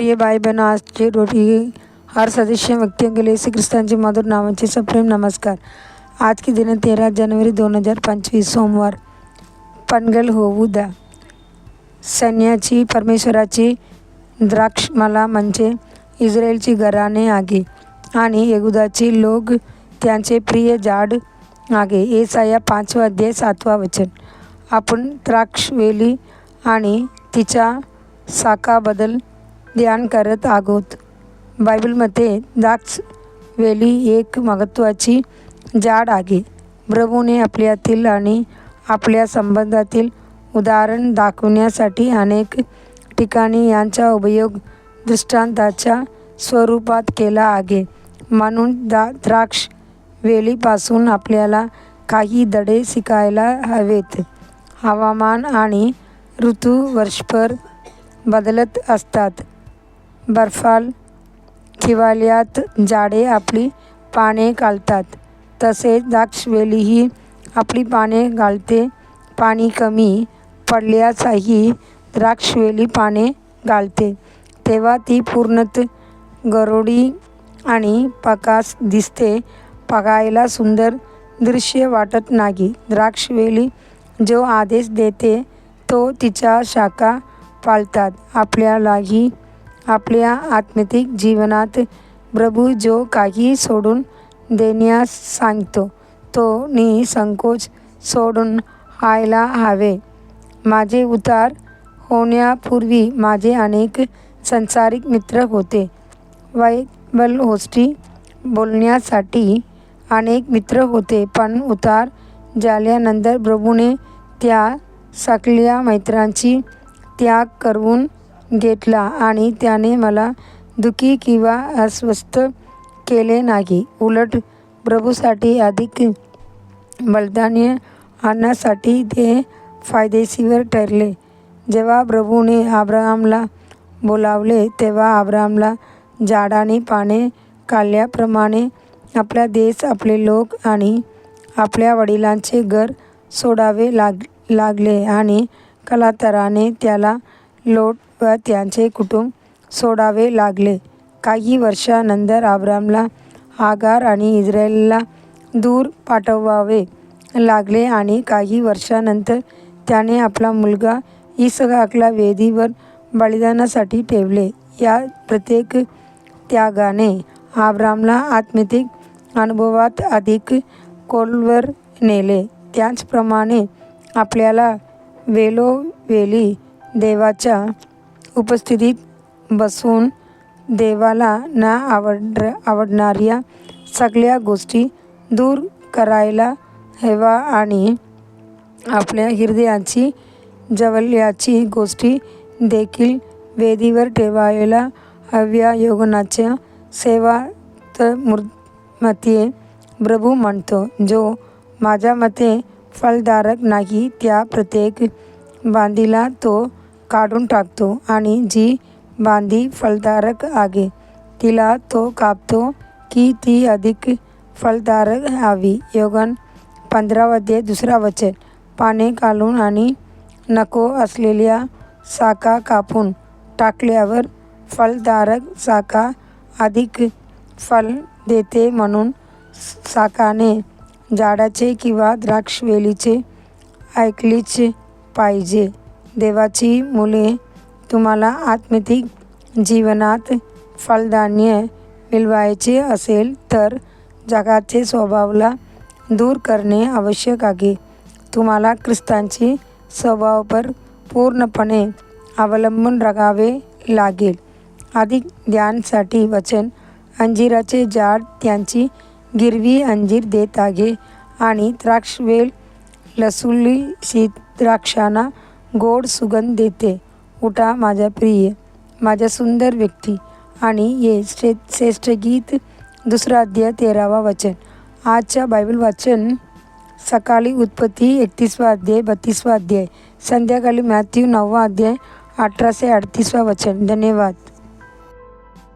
प्रिय भाई बहनों, आज की रोटी हर सदस्य व्यक्तियों के लिए श्री ख्रिस्तांचे मधुर नावाचे सप्रेम नमस्कार। आज की दिन 13 जानेवारी 2025 सोमवार। पनगल होऊ द्या। सैन्याची परमेश्वराची द्राक्षमाला म्हणजे इस्रायलची घराणे आहे आणि यहूदाची लोक त्यांचे प्रिय झाड आहे। येसाया 5 अध्याय 7 वचन। आपण द्राक्षवेली आणि तिच्या शाखाबद्दल ध्यान करत आहोत। बायबलमध्ये द्राक्षवेली एक महत्त्वाची झाड आहे। प्रभूने आपल्यातील आणि आपल्या संबंधातील उदाहरण दाखवण्यासाठी अनेक ठिकाणी यांचा उपयोग दृष्टांताच्या स्वरूपात केला आहे। म्हणून द्राक्षवेलीपासून आपल्याला काही धडे शिकायला हवेत। हवामान आणि ऋतू वर्षभर बदलत असतात। बर्फाळ हिवाळ्यात झाडे आपली पाने घालतात, तसेच द्राक्षवेलीही आपली पाने घालते। पाणी कमी पडल्यासही द्राक्षवेली पाने घालते, तेव्हा ती पूर्णतः गरोडी आणि प्रकाश दिसते। बघायला सुंदर दृश्य वाटत नाही। द्राक्षवेली जो आदेश देते तो तिच्या शाखा पाळतात। आपल्यालाही आपल्या आत्मिक जीवनात प्रभू जो काही सोडून देण्यास सांगतो तो निसंकोच सोडून व्हायला हवे। माझे उतार होण्यापूर्वी माझे अनेक संसारिक मित्र होते। बायबल गोष्टी बोलण्यासाठी अनेक मित्र होते, पण उतार झाल्यानंतर प्रभूने त्या सगळ्या मित्रांची त्याग करून घेतला आणि त्याने मला दुःखी किंवा अस्वस्थ केले नाही। उलट प्रभूसाठी अधिक बलिदान आणण्यासाठी ते फायदेशीर ठरले। जेव्हा प्रभूने अब्राहमला बोलावले तेव्हा अब्राहमला झाडाने पाने घालल्याप्रमाणे आपला देश, आपले लोक आणि आपल्या वडिलांचे घर सोडावे लागले आणि कालांतराने त्याला लोट व त्यांचे कुटुंब सोडावे लागले। काही वर्षांनंतर अब्राहमला हागार आणि इस्रायलला दूर पाठवावे लागले आणि काही वर्षांनंतर त्याने आपला मुलगा इसहाकला वेदीवर बलिदानासाठी ठेवले। या प्रत्येक त्यागाने अब्राहमला आत्मिक अनुभवात अधिक खोलवर नेले। त्याचप्रमाणे आपल्याला वेळोवेळी देवाच्या उपस्थितीत बसून देवाला न आवडणाऱ्या सगळ्या गोष्टी दूर करायला हव्या आणि आपल्या हृदयाची जवळची गोष्टी देखील वेदीवर ठेवायला हव्या। योगनाच्या सेवामध्ये प्रभू म्हणतो, जो माझ्या मते फलदायक नाही त्या प्रत्येक फांदीला तो काढून टाकतो आणि जी फांदी फलदायक आहे तिला तो कापतो की ती अधिक फलदायक व्हावी। योगन 15 अध्याय 2 वचन। पाने घालून आणि नको असलेल्या शाखा कापून टाकल्यावर फलदायक शाखा अधिक फल देते। म्हणून शाखाने झाडाचे किंवा द्राक्षवेलीचे ऐकलेच पाहिजे। देवाची मुले, तुम्हाला आत्मिक जीवनात फलधान्य मिळवायचे असेल तर जगाचे स्वभावाला दूर करणे आवश्यक आहे। तुम्हाला ख्रिस्ताची स्वभावावर पूर्णपणे अवलंबून राहावे लागेल। अधिक ज्ञानासाठी वचन। अंजिराचे झाड त्यांची हिरवी अंजीर देत आहे आणि द्राक्षवेल लसुलीशीत द्राक्षांना गोड सुगंध देते। उठा माझा प्रिय, माझा सुंदर व्यक्ती आणि ये श्रेष्ठ गीत 2 अध्याय 13 वचन। आजच्या बायबल वाचन सकाळी उत्पत्ती 31 अध्याय 32 अध्याय, संध्याकाळी मॅथ्यू 9 अध्याय 18 ते 38 वचन। धन्यवाद।